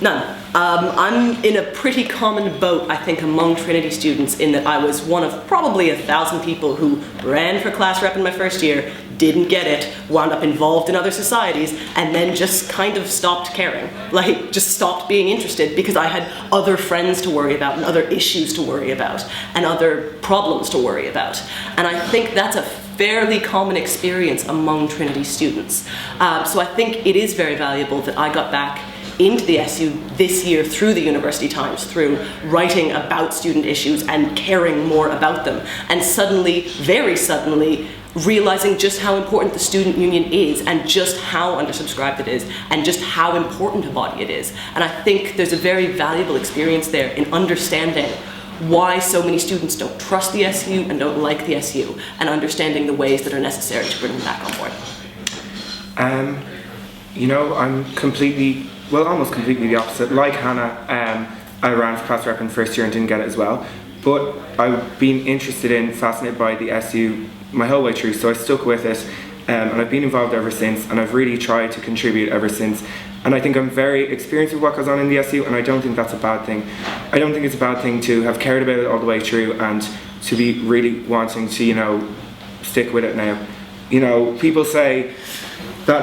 None. I'm in a pretty common boat, I think, among Trinity students in that I was one of probably 1,000 people who ran for class rep in my first year, didn't get it, wound up involved in other societies, and then just kind of stopped caring. Like, just stopped being interested because I had other friends to worry about and other issues to worry about and other problems to worry about. And I think that's a fairly common experience among Trinity students. So I think it is very valuable that I got back into the SU this year through the University Times, through writing about student issues and caring more about them, and suddenly, very suddenly, realizing just how important the student union is and just how undersubscribed it is and just how important a body it is. And I think there's a very valuable experience there in understanding why so many students don't trust the SU and don't like the SU, and understanding the ways that are necessary to bring them back on board. You know, I'm almost completely the opposite. Like Hannah, I ran for class rep in first year and didn't get it as well. But I've been fascinated by the SU my whole way through, so I stuck with it. And I've been involved ever since, and I've really tried to contribute ever since. And I think I'm very experienced with what goes on in the SU, and I don't think that's a bad thing. I don't think it's a bad thing to have cared about it all the way through and to be really wanting to, you know, stick with it now. You know, people say that,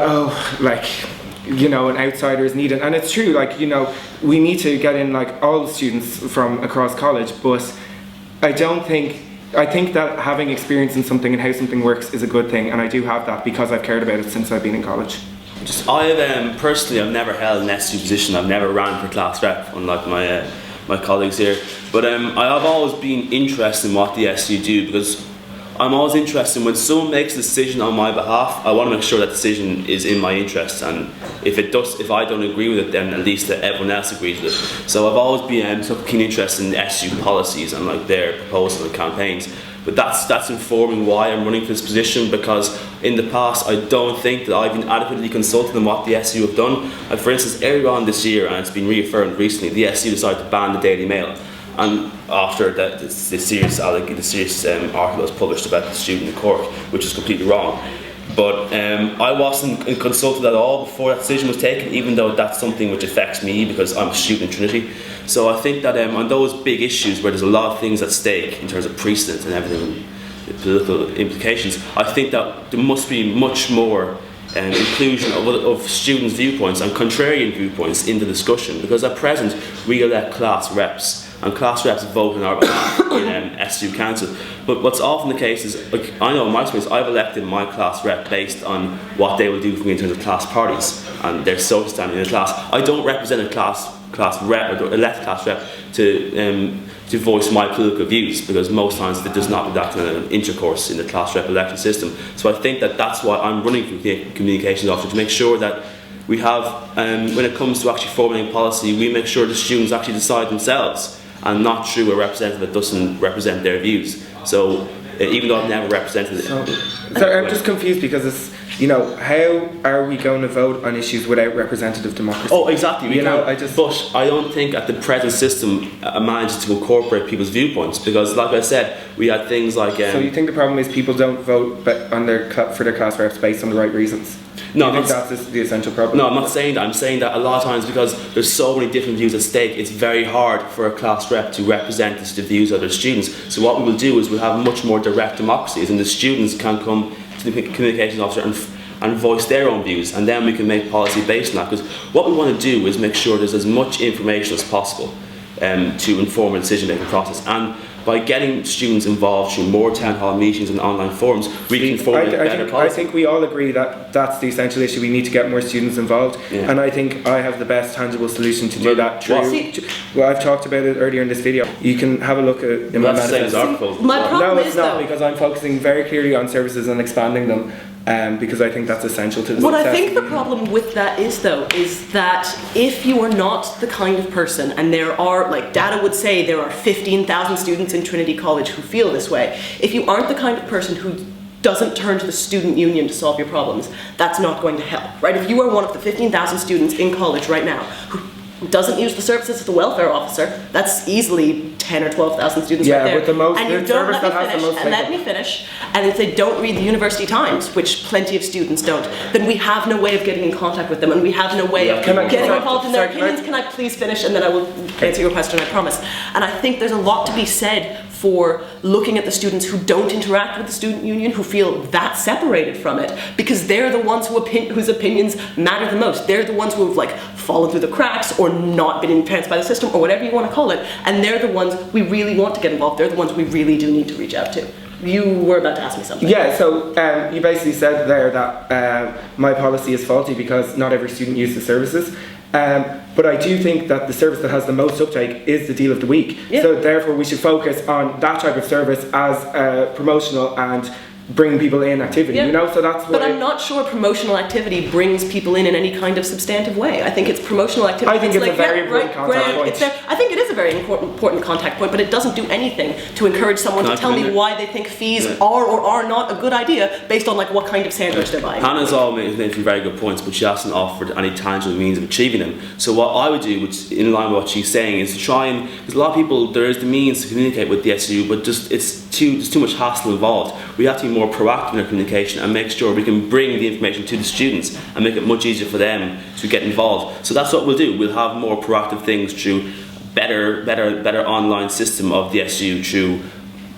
an outsider is needed, and it's true, like, you know, we need to get in, like, all the students from across college, but I think that having experience in something and how something works is a good thing, and I do have that because I've cared about it since I've been in college. Personally, I've never held an SU position. I've never ran for class rep, unlike my colleagues here. But I've always been interested in what the SU do, because I'm always interested when someone makes a decision on my behalf. I want to make sure that decision is in my interest, and if I don't agree with it, then at least that everyone else agrees with it. So I've always been so keen interest in SU policies and like their proposals and campaigns. But that's informing why I'm running for this position, because in the past I don't think that I've been adequately consulted on what the SU have done. And for instance, earlier on this year, and it's been reaffirmed recently, the SU decided to ban the Daily Mail. And after the serious article was published about the student in Cork, which is completely wrong. But I wasn't consulted at all before that decision was taken, even though that's something which affects me because I'm a student in Trinity. So I think that on those big issues where there's a lot of things at stake in terms of precedent and everything, the political implications, I think that there must be much more inclusion of students' viewpoints and contrarian viewpoints in the discussion, because at present we elect class reps, and class reps vote on our behalf in SU Council. But what's often the case is, like, I know in my experience, I've elected my class rep based on what they will do for me in terms of class parties and their social standing in the class. I don't represent a class rep or elect class rep to voice my political views, because most times it does not have that kind of intercourse in the class rep election system. So I think that that's why I'm running for communications officer, to make sure that we have, when it comes to actually formulating policy, we make sure the students actually decide themselves, and not through a representative that doesn't represent their views. So even though I've never represented it. So I'm just confused, because it's, you know, how are we going to vote on issues without representative democracy? Oh, exactly. But I don't think at the present system manages to incorporate people's viewpoints, because, like I said, we had things like. So you think the problem is people don't vote on for their class reps based on the right reasons? No, I think that's the essential problem. No, I'm not saying that. I'm saying that a lot of times, because there's so many different views at stake, it's very hard for a class rep to represent the views of their students. So what we will do is we'll have much more direct democracies, and the students can come to the communications officer and voice their own views, and then we can make policy based on that. Because what we want to do is make sure there's as much information as possible to inform a decision-making process. And by getting students involved through more town hall meetings and online forums, we can formulate better policy. I think we all agree that that's the essential issue. We need to get more students involved, and I think I have the best tangible solution to do that. Well, I've talked about it earlier in this video. You can have a look at in my manifesto. No, it's not, because I'm focusing very clearly on services and expanding them. Because I think that's essential to the What success. I think the problem with that is, though, is that if you are not the kind of person, and there are, like data would say, there are 15,000 students in Trinity College who feel this way, if you aren't the kind of person who doesn't turn to the student union to solve your problems, that's not going to help, right? If you are one of the 15,000 students in college right now who doesn't use the services of the welfare officer, that's easily 10 or 12,000 students Yeah, right there. with the most- and you the don't service let me that has the finish, most and let people. me finish, and if they don't read the University Times, which plenty of students don't, then we have no way of getting in contact with them, and we have no way of Can I- getting sorry, involved in their sorry, can I- opinions. Can I please finish, and then I will answer your question, I promise. And I think there's a lot to be said for looking at the students who don't interact with the student union, who feel that separated from it, because they're the ones whose opinions matter the most. They're the ones who have like fallen through the cracks or not been entranced by the system or whatever you want to call it, and they're the ones we really want to get involved. They're the ones we really do need to reach out to. You were about to ask me something. Yeah, so you basically said there that my policy is faulty because not every student uses the services. But I do think that the service that has the most uptake is the deal of the week. Yeah. So therefore we should focus on that type of service as promotional and bring people in activity, Yeah. you know, so that's what But I'm not sure promotional activity brings people in any kind of substantive way. I think it's promotional activity. I think it's a very important contact grand, point. it's there. I think it is a very important contact point, but it doesn't do anything to encourage someone Can to I tell come in me there? why they think fees are or are not a good idea based on like what kind of sandwich they're buying. Hannah's all made some very good points, but she hasn't offered any tangible means of achieving them. So what I would do, which in line with what she's saying, is to try and, because a lot of people, there is the means to communicate with the SU, but just there's too much hassle involved. We have to be more proactive in our communication and make sure we can bring the information to the students and make it much easier for them to get involved. So that's what we'll do. We'll have more proactive things through better online system of the SU, through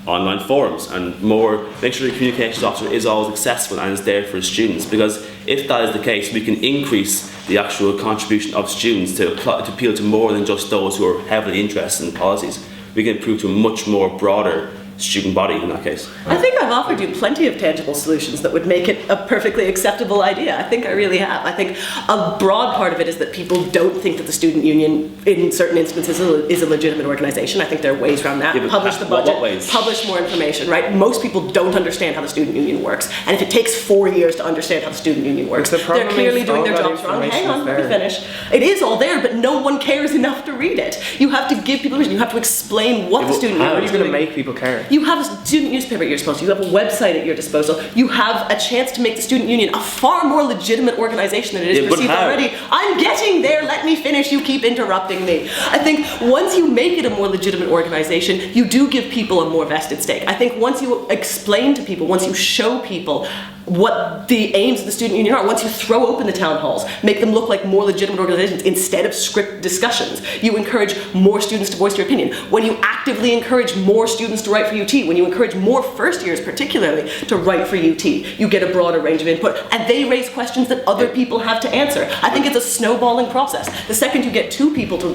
online forums, and more make sure the communications officer is always accessible and is there for students, because if that is the case we can increase the actual contribution of students to appeal to more than just those who are heavily interested in policies. We can appeal to a much more broader student body in that case. I think I've offered you plenty of tangible solutions that would make it a perfectly acceptable idea. I think I really have. I think a broad part of it is that people don't think that the student union in certain instances is a legitimate organization. I think there are ways around that. Yeah, but Publish the what budget, ways? publish more information, right? Most people don't understand how the student union works. And if it takes 4 years to understand how the student union works, But the problem they're clearly is doing all their that jobs wrong. Hang information on, is let me there. finish. It is all there, but no one cares enough to read it. You have to give people information. You have to explain what the student How union are is you going to doing. make people care? You have a student newspaper at your disposal. You have a website at your disposal. You have a chance to make the student union a far more legitimate organization than it is Yeah, but perceived how? already. I'm getting there. Let me finish. You keep interrupting me. I think once you make it a more legitimate organization, you do give people a more vested stake. I think once you explain to people, once you show people what the aims of the student union are, once you throw open the town halls, make them look like more legitimate organizations instead of script discussions, you encourage more students to voice their opinion. When you actively encourage more students to write for UT, when you encourage more first years particularly to write for UT, you get a broader range of input, and they raise questions that other people have to answer. I think it's a snowballing process. The second you get two people to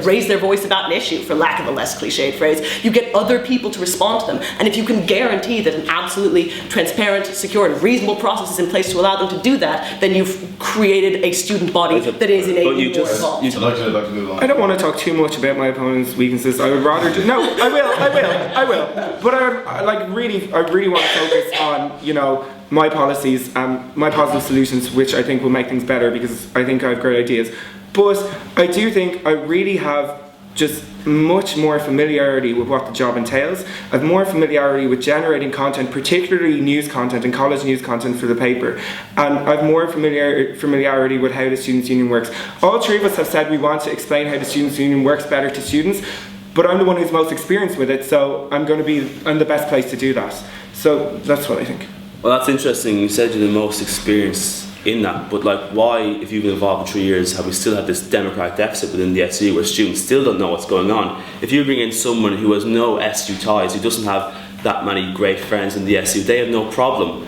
raise their voice about an issue, for lack of a less cliched phrase, you get other people to respond to them. And if you can guarantee that an absolutely transparent, secure, and reasonable process is in place to allow them to do that, then you've created a student body that is innately more involved. I'd like to move on. I don't want to talk too much about my opponent's weaknesses. I would rather do, no, I will. But I really want to focus on, my policies and my positive solutions, which I think will make things better because I think I have great ideas. But I do think I really have just much more familiarity with what the job entails. I have more familiarity with generating content, particularly news content and college news content for the paper. And I have more familiarity with how the Students' Union works. All three of us have said we want to explain how the Students' Union works better to students, but I'm the one who's most experienced with it, so I'm the best place to do that. So that's what I think. Well, that's interesting. You said you're the most experienced in that, but why, if you've been involved for 3 years, have we still had this democratic deficit within the SU where students still don't know what's going on? If you bring in someone who has no SU ties, who doesn't have that many great friends in the SU, they have no problem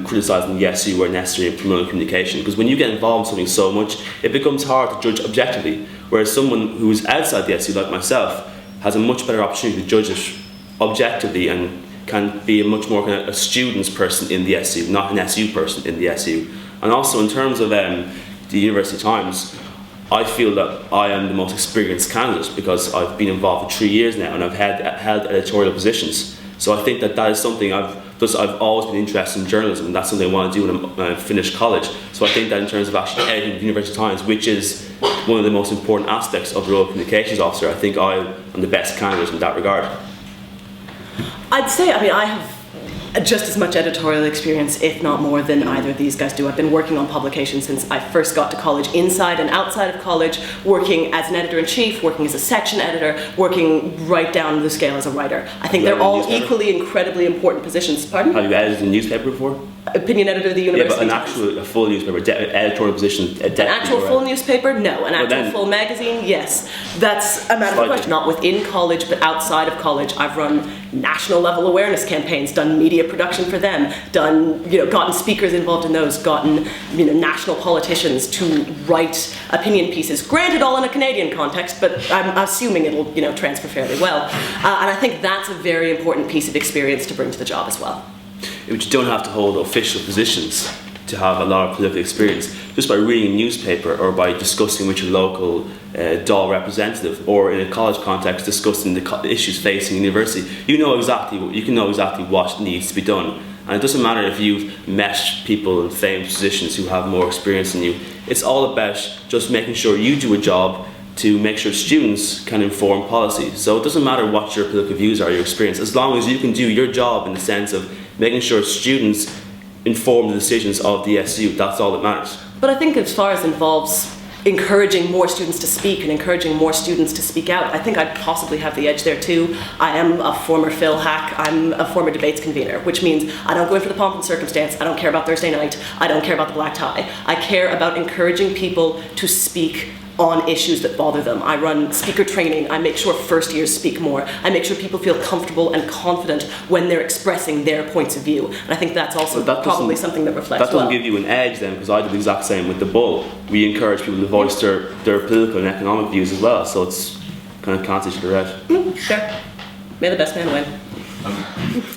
criticising the SU where necessary and promoting communication, because when you get involved in something so much, it becomes hard to judge objectively, whereas someone who's outside the SU, like myself, has a much better opportunity to judge it objectively and can be a much more kind of a student's person in the SU, not an SU person in the SU. And also in terms of the University Times, I feel that I am the most experienced candidate because I've been involved for 3 years now and I've held editorial positions. So I think that is something I've always been interested in journalism, and that's something I want to do when I finish college. So I think that in terms of actually editing the University Times, which is one of the most important aspects of the role of communications officer, I think I am the best candidate in that regard. I'd say, I have just as much editorial experience, if not more, than either of these guys do. I've been working on publications since I first got to college, inside and outside of college, working as an editor-in-chief, working as a section editor, working right down the scale as a writer. I think they're all equally incredibly important positions. Pardon? Have you edited a newspaper before? Opinion editor of the University. Yeah, but a full newspaper, editorial position. An actual full newspaper? No. An actual full magazine? Yes. That's a matter of question. Not within college, but outside of college. I've run national level awareness campaigns, done media production for them, gotten speakers involved in those, gotten national politicians to write opinion pieces. Granted, all in a Canadian context, but I'm assuming it'll transfer fairly well. And I think that's a very important piece of experience to bring to the job as well. But you don't have to hold official positions to have a lot of political experience. Just by reading a newspaper or by discussing with your local DAL representative, or in a college context discussing the issues facing university, you can know exactly what needs to be done. And it doesn't matter if you've met people in famous positions who have more experience than you. It's all about just making sure you do a job to make sure students can inform policy. So it doesn't matter what your political views are, your experience, as long as you can do your job in the sense of making sure students inform the decisions of the SU. That's all that matters. But I think as far as involves encouraging more students to speak and encouraging more students to speak out, I think I'd possibly have the edge there too. I am a former Phil hack, I'm a former debates convener, which means I don't go in for the pomp and circumstance, I don't care about Thursday night, I don't care about the black tie. I care about encouraging people to speak on issues that bother them. I run speaker training, I make sure first years speak more, I make sure people feel comfortable and confident when they're expressing their points of view. And I think that's also probably something that reflects That doesn't give you an edge then, because I do the exact same with the Bull. We encourage people to voice their political and economic views as well, so it's kind of cancels each other out. Sure. May the best man win.